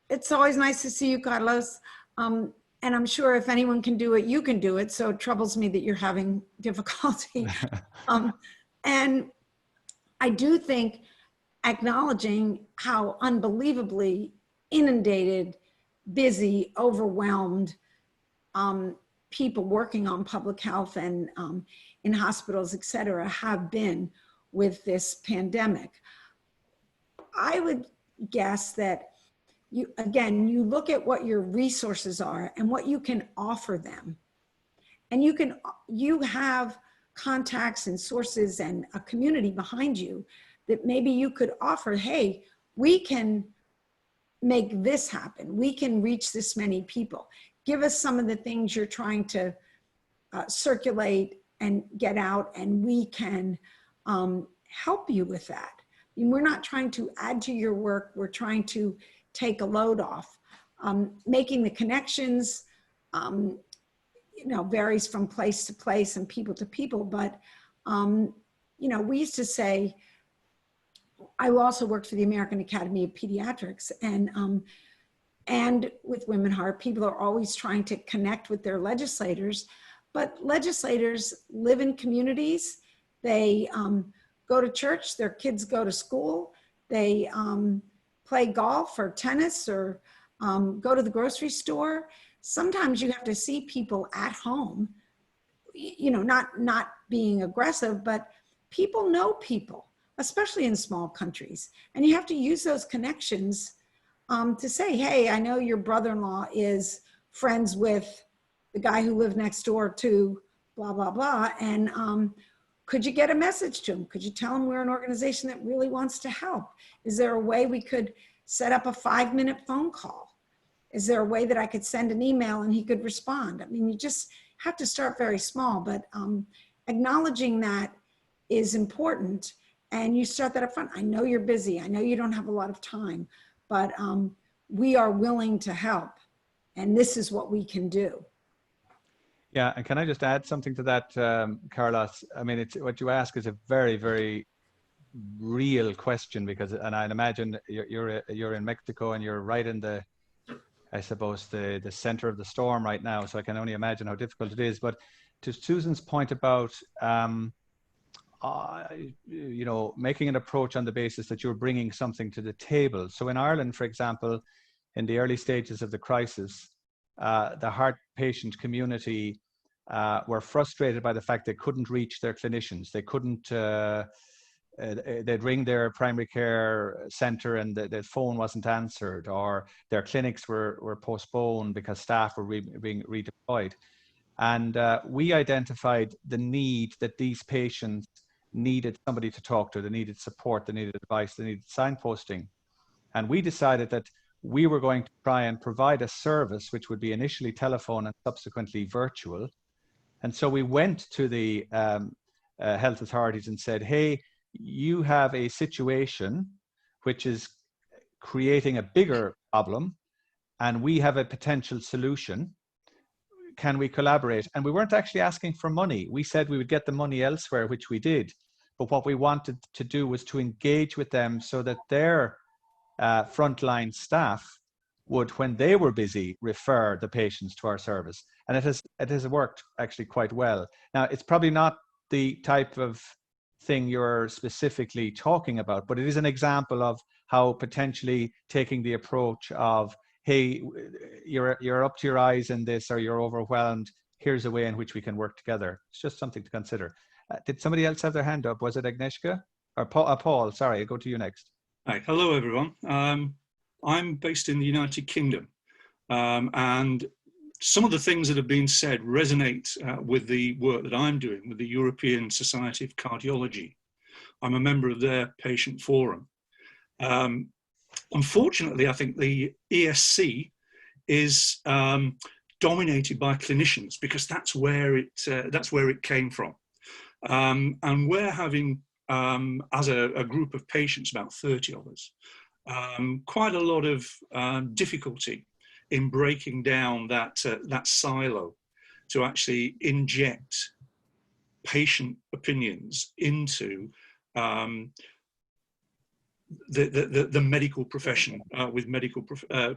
S2: It's always nice to see you, Carlos. And I'm sure if anyone can do it, you can do it. So it troubles me that you're having difficulty. And I do think acknowledging how unbelievably inundated, busy, overwhelmed people working on public health and in hospitals, et cetera, have been with this pandemic. I would guess that you look at what your resources are and what you can offer them. And you have contacts and sources and a community behind you that maybe you could offer, hey, we can make this happen. We can reach this many people. Give us some of the things you're trying to circulate and get out, and we can help you with that. I mean, we're not trying to add to your work. We're trying to take a load off. Making the connections, you know, varies from place to place and people to people. But, you know, we used to say, I also worked for the American Academy of Pediatrics, and with Women Heart, people are always trying to connect with their legislators, but legislators live in communities. They go to church, their kids go to school, they play golf or tennis or go to the grocery store. Sometimes you have to see people at home, you know, not being aggressive, but people know people, especially in small countries. And you have to use those connections to say, hey, I know your brother-in-law is friends with the guy who lived next door to blah, blah, blah. And could you get a message to him? Could you tell him we're an organization that really wants to help? Is there a way we could set up a 5-minute phone call? Is there a way that I could send an email and he could respond? I mean, you just have to start very small, but acknowledging that is important. And you start that up front. I know you're busy. I know you don't have a lot of time, but we are willing to help. And this is what we can do.
S1: Yeah, and can I just add something to that, Carlos? I mean, it's what you ask is a very, very real question, because, and I imagine you're in Mexico and you're right in the, I suppose, the center of the storm right now. So I can only imagine how difficult it is. But to Susan's point about, you know, making an approach on the basis that you're bringing something to the table. So in Ireland, for example, in the early stages of the crisis, the heart patient community were frustrated by the fact they couldn't reach their clinicians. They couldn't, they'd ring their primary care center and the phone wasn't answered, or their clinics were postponed because staff were being redeployed. And we identified the need that these patients needed somebody to talk to. They needed support, they needed advice, they needed signposting. And we decided that we were going to try and provide a service which would be initially telephone and subsequently virtual. And so we went to the health authorities and said, hey, you have a situation which is creating a bigger problem, and we have a potential solution. Can we collaborate? And we weren't actually asking for money. We said we would get the money elsewhere, which we did. But what we wanted to do was to engage with them so that their frontline staff would, when they were busy, refer the patients to our service. And it has worked actually quite well. Now, it's probably not the type of thing you're specifically talking about, but it is an example of how potentially taking the approach of, hey, you're up to your eyes in this, or you're overwhelmed, here's a way in which we can work together. It's just something to consider. Did somebody else have their hand up? Was it Agnieszka? Or Paul, sorry, I'll go to you next.
S5: Hi, hello everyone. I'm based in the United Kingdom, and some of the things that have been said resonate with the work that I'm doing with the European Society of Cardiology. I'm a member of their patient forum. Unfortunately, I think the ESC is dominated by clinicians, because that's where it came from. And we're having, as a group of patients, about 30 of us, quite a lot of difficulty in breaking down that silo to actually inject patient opinions into the medical profession with medical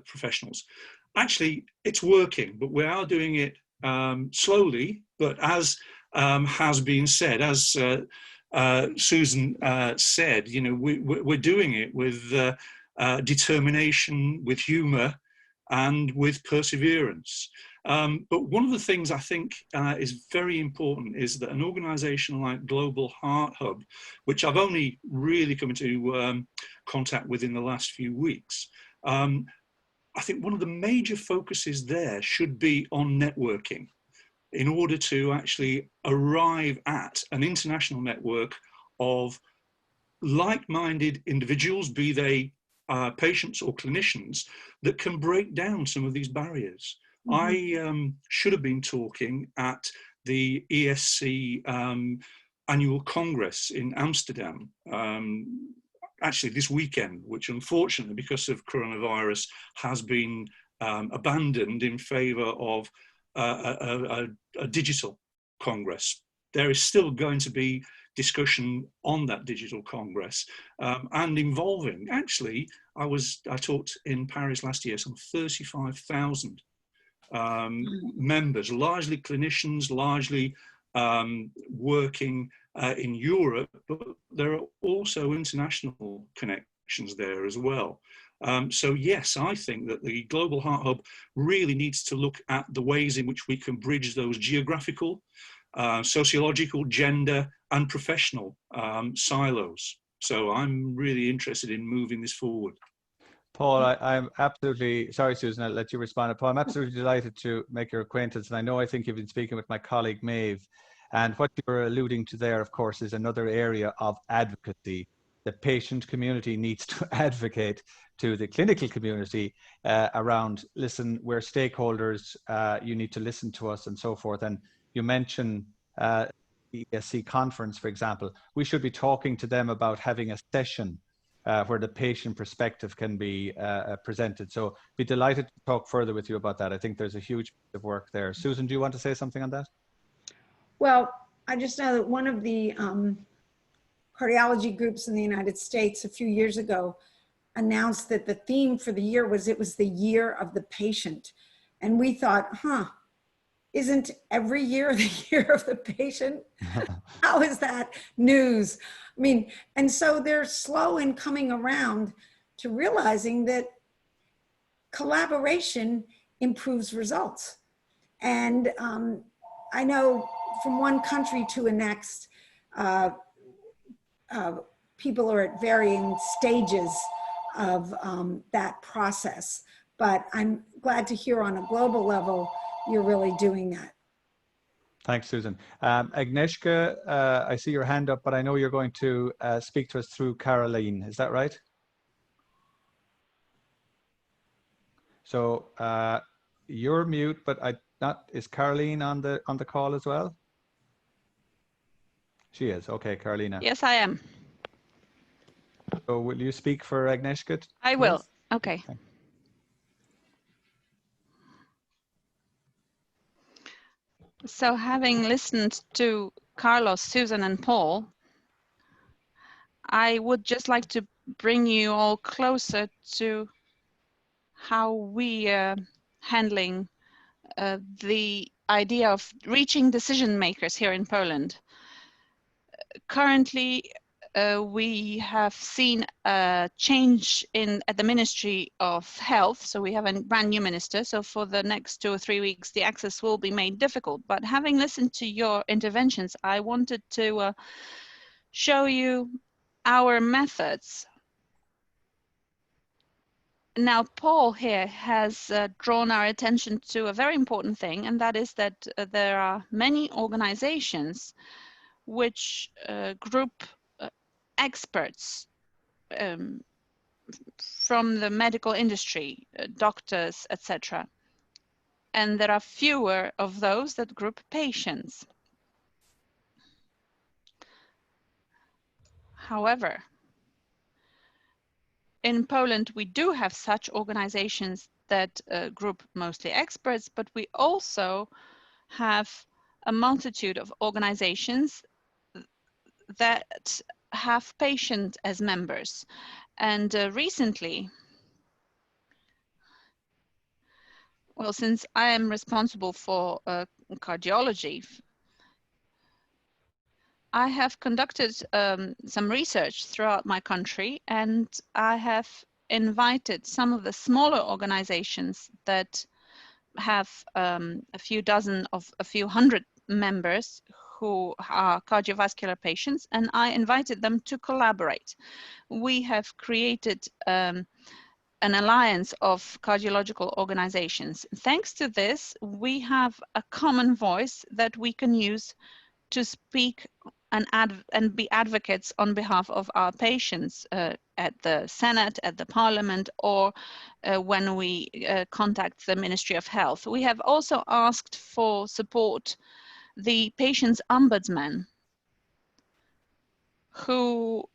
S5: professionals. Actually, it's working, but we are doing it slowly. But as has been said, as Susan said, you know, we're doing it with determination, with humour, and with perseverance. But one of the things I think is very important is that an organisation like Global Heart Hub, which I've only really come into contact with in the last few weeks, I think one of the major focuses there should be on networking, in order to actually arrive at an international network of like-minded individuals, be they patients or clinicians that can break down some of these barriers. I should have been talking at the ESC annual Congress in Amsterdam, actually this weekend, which unfortunately, because of coronavirus, has been abandoned in favor of a digital Congress. There is still going to be discussion on that digital Congress and involving, actually, I talked in Paris last year, some 35,000 members, largely clinicians, largely working in Europe, but there are also international connections there as well. So yes, I think that the Global Heart Hub really needs to look at the ways in which we can bridge those geographical, sociological, gender and professional silos. So I'm really interested in moving this forward.
S1: Paul, I'm absolutely, sorry Susan, I'll let you respond. Paul, I'm absolutely delighted to make your acquaintance. And I think you've been speaking with my colleague Maeve. And what you're alluding to there, of course, is another area of advocacy. The patient community needs to advocate to the clinical community around, listen, we're stakeholders, you need to listen to us and so forth. And you mentioned the ESC conference, for example. We should be talking to them about having a session where the patient perspective can be presented. So be delighted to talk further with you about that. I think there's a huge bit of work there. Susan, do you want to say something on that?
S2: Well, I just know that one of the cardiology groups in the United States a few years ago announced that the theme for the year was, it was the year of the patient. And we thought, isn't every year the year of the patient? How is that news? I mean, and so they're slow in coming around to realizing that collaboration improves results. And I know from one country to the next, people are at varying stages of that process. But I'm glad to hear on a global level, you're really doing that.
S1: Thanks, Susan. Agnieszka, I see your hand up, but I know you're going to speak to us through Caroline. Is that right? So you're mute, but is Caroline on the call as well? She is. Okay, Carolina.
S6: Yes, I am.
S1: So will you speak for Agnieszka?
S6: I will. Okay. So having listened to Carlos, Susan and Paul, I would just like to bring you all closer to how we are handling the idea of reaching decision makers here in Poland. Currently, we have seen a change at the Ministry of Health. So we have a brand new minister. So for the next 2 or 3 weeks, the access will be made difficult. But having listened to your interventions, I wanted to show you our methods. Now, Paul here has drawn our attention to a very important thing, and that is that there are many organizations which group experts from the medical industry, doctors, etc. And there are fewer of those that group patients. However, in Poland, we do have such organizations that group mostly experts, but we also have a multitude of organizations that have patients as members. And recently, well, since I am responsible for cardiology, I have conducted some research throughout my country, and I have invited some of the smaller organizations that have a few dozen of a few hundred members who are cardiovascular patients, and I invited them to collaborate. We have created an alliance of cardiological organizations. Thanks to this, we have a common voice that we can use to speak and be advocates on behalf of our patients at the Senate, at the Parliament, or when we contact the Ministry of Health. We have also asked for support the patient's ombudsman, who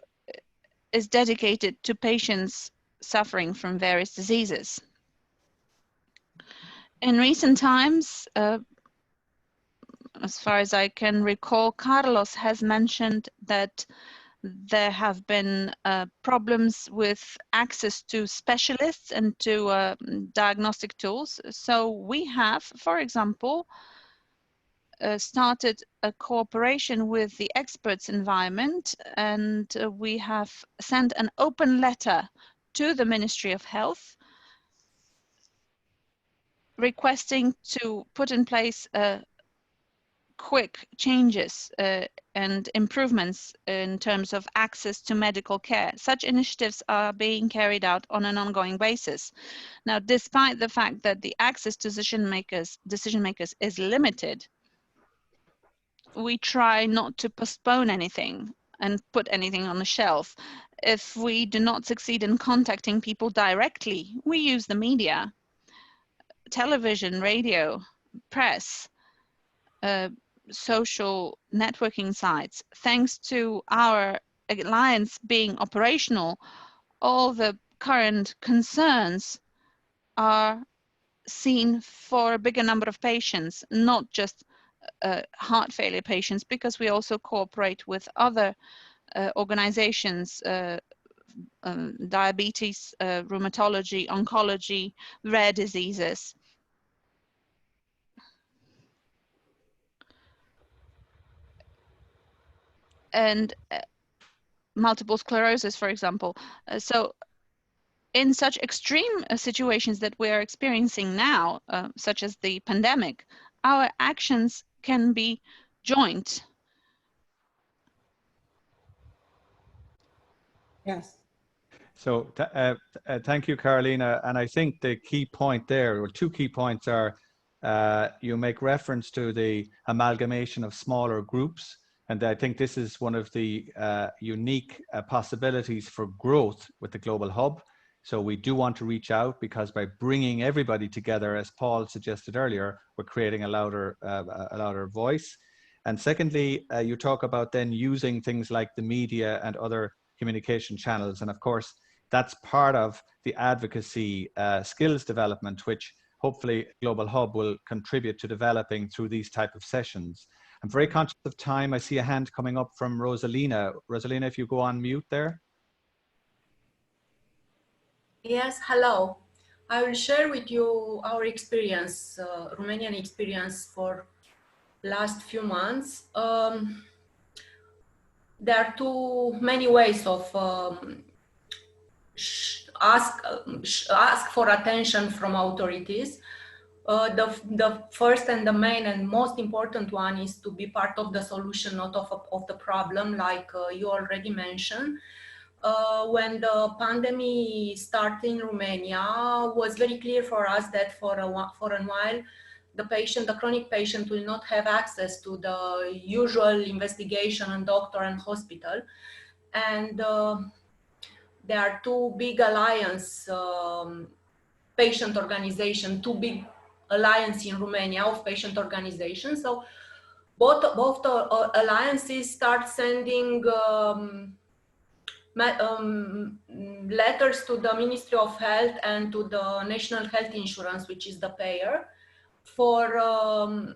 S6: is dedicated to patients suffering from various diseases. In recent times, as far as I can recall, Carlos has mentioned that there have been problems with access to specialists and to diagnostic tools. So we have, for example, started a cooperation with the experts environment, and we have sent an open letter to the Ministry of Health requesting to put in place quick changes and improvements in terms of access to medical care. Such initiatives are being carried out on an ongoing basis. Now, despite the fact that the access to decision makers is limited, we try not to postpone anything and put anything on the shelf. If we do not succeed in contacting people directly, we use the media, television, radio, press, social networking sites. Thanks to our alliance being operational, all the current concerns are seen for a bigger number of patients, not just heart failure patients, because we also cooperate with other organizations, diabetes, rheumatology, oncology, rare diseases. And multiple sclerosis, for example. So in such extreme situations that we are experiencing now, such as the pandemic, our actions can be joint.
S2: Yes.
S1: So thank you, Carolina. And I think the key point there, or two key points are, you make reference to the amalgamation of smaller groups. And I think this is one of the unique possibilities for growth with the Global Hub. So we do want to reach out, because by bringing everybody together, as Paul suggested earlier, we're creating a louder voice. And secondly, you talk about then using things like the media and other communication channels. And of course, that's part of the advocacy skills development, which hopefully Global Hub will contribute to developing through these type of sessions. I'm very conscious of time. I see a hand coming up from Rosalina. Rosalina, if you go on mute there.
S7: Yes, hello. I will share with you our experience, Romanian experience for last few months. There are too many ways of ask for attention from authorities. The first and the main and most important one is to be part of the solution, not of the problem, like you already mentioned. When the pandemic started in Romania, it was very clear for us that for a while, the chronic patient will not have access to the usual investigation and doctor and hospital. And there are two big alliance patient organization, two big alliance in Romania of patient organizations. So both the alliances start sending letters to the Ministry of Health and to the National Health Insurance, which is the payer, for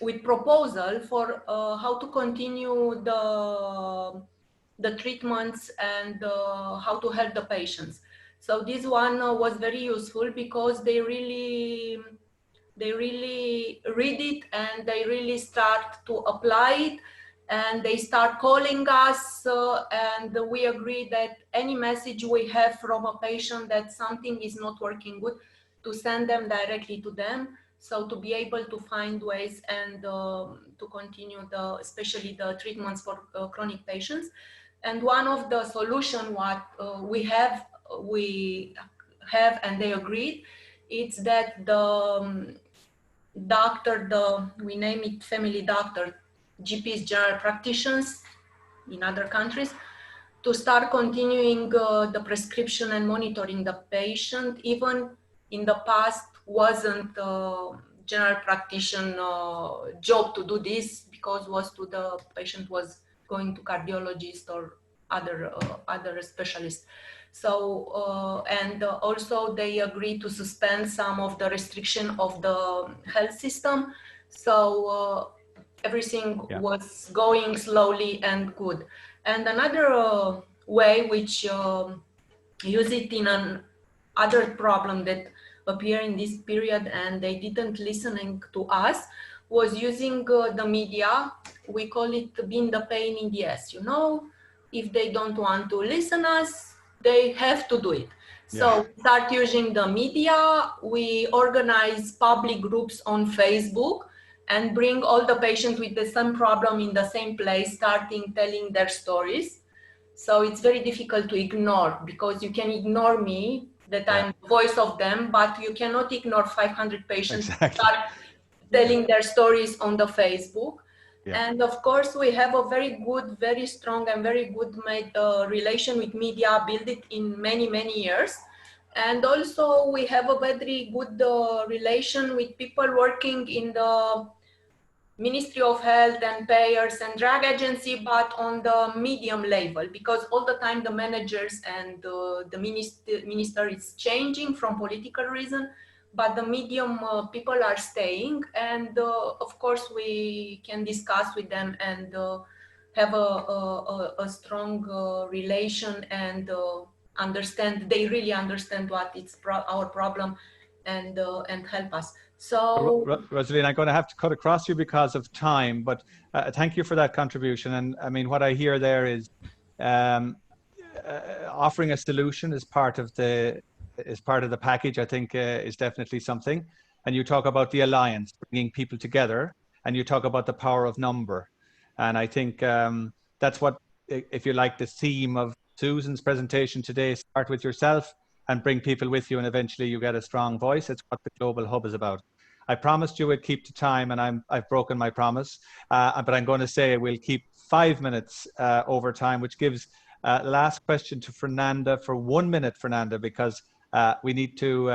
S7: with proposal for how to continue the treatments and how to help the patients. So this one was very useful, because they really read it and they really start to apply it, and they start calling us, and we agree that any message we have from a patient that something is not working good, to send them directly to them, so to be able to find ways and to continue especially the treatments for chronic patients. And one of the solutions what we have and they agreed, it's that the doctor, we name it family doctor, GPs, general practitioners in other countries, to start continuing the prescription and monitoring the patient. Even in the past wasn't general practitioner job to do this, because was to the patient was going to cardiologist or other specialists. So and also they agreed to suspend some of the restriction of the health system. So everything was going slowly and good. And another way which use it in an other problem that appear in this period, and they didn't listening to us, was using the media. We call it being the pain in the ass. You know, if they don't want to listen us, they have to do it. So we start using the media. We organize public groups on Facebook and bring all the patients with the same problem in the same place, starting telling their stories. So it's very difficult to ignore, because you can ignore me, that I'm the voice of them, but you cannot ignore 500 patients start telling their stories on the Facebook. And of course, we have a very good, very strong and very good relation with media, built it in many, many years. And also we have a very good relation with people working in the Ministry of Health and payers and drug agency, but on the medium level, because all the time the managers and the minister is changing from political reason, but the medium people are staying. And of course we can discuss with them and have a strong relation, and understand, they really understand what it's our problem, and help us. So,
S1: Rosaline, I'm going to have to cut across you because of time, but thank you for that contribution. And I mean, what I hear there is offering a solution as part of the package. I think is definitely something. And you talk about the alliance, bringing people together, and you talk about the power of number. And I think that's what, if you like, the theme of Susan's presentation today. Start with yourself and bring people with you, and eventually you get a strong voice. It's what the Global Hub is about. I promised you would keep to time, and I've broken my promise. But I'm going to say we'll keep 5 minutes over time, which gives last question to Fernanda for 1 minute, Fernanda, because we need to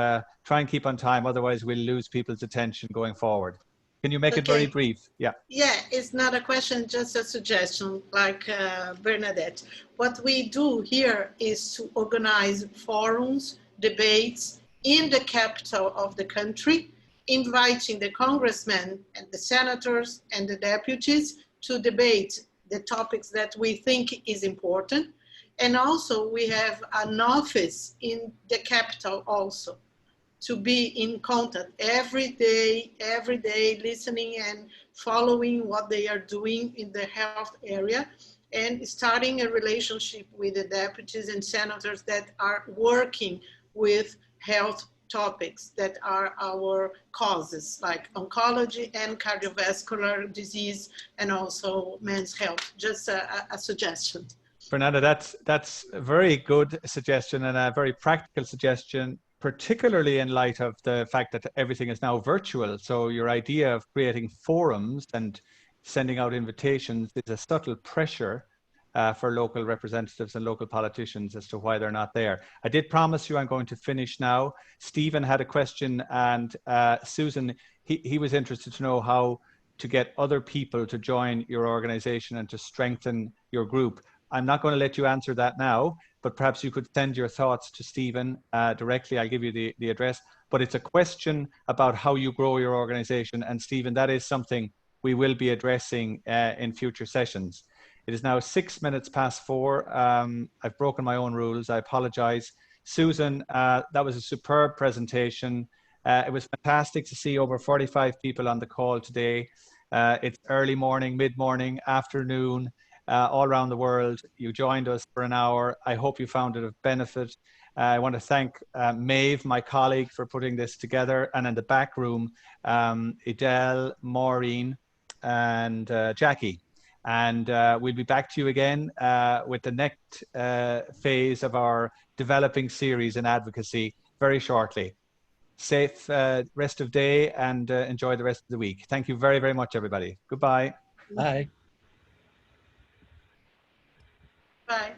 S1: try and keep on time. Otherwise, we'll lose people's attention going forward. Can you make it very brief? Yeah.
S8: Yeah, it's not a question, just a suggestion, like Bernadette. What we do here is to organize forums, debates in the capital of the country, inviting the congressmen and the senators and the deputies to debate the topics that we think is important. And also we have an office in the capital also, to be in contact every day, listening and following what they are doing in the health area, and starting a relationship with the deputies and senators that are working with health topics that are our causes, like oncology and cardiovascular disease, and also men's health. Just a suggestion.
S1: Fernanda, that's a very good suggestion, and a very practical suggestion, particularly in light of the fact that everything is now virtual. So your idea of creating forums and sending out invitations is a subtle pressure for local representatives and local politicians as to why they're not there. I did promise you I'm going to finish now. Stephen had a question, and Susan, he was interested to know how to get other people to join your organization and to strengthen your group. I'm not going to let you answer that now, but perhaps you could send your thoughts to Stephen directly. I'll give you the address, but it's a question about how you grow your organization. And Stephen, that is something we will be addressing in future sessions. It is now 6 minutes past 4. I've broken my own rules. I apologize. Susan, that was a superb presentation. It was fantastic to see over 45 people on the call today. It's early morning, mid-morning, afternoon, all around the world. You joined us for an hour. I hope you found it of benefit. I want to thank Maeve, my colleague, for putting this together. And in the back room, Idel, Maureen, and Jackie. And we'll be back to you again with the next phase of our developing series in advocacy very shortly. Safe rest of day, and enjoy the rest of the week. Thank you very, very much, everybody. Goodbye.
S4: Bye.
S8: Bye.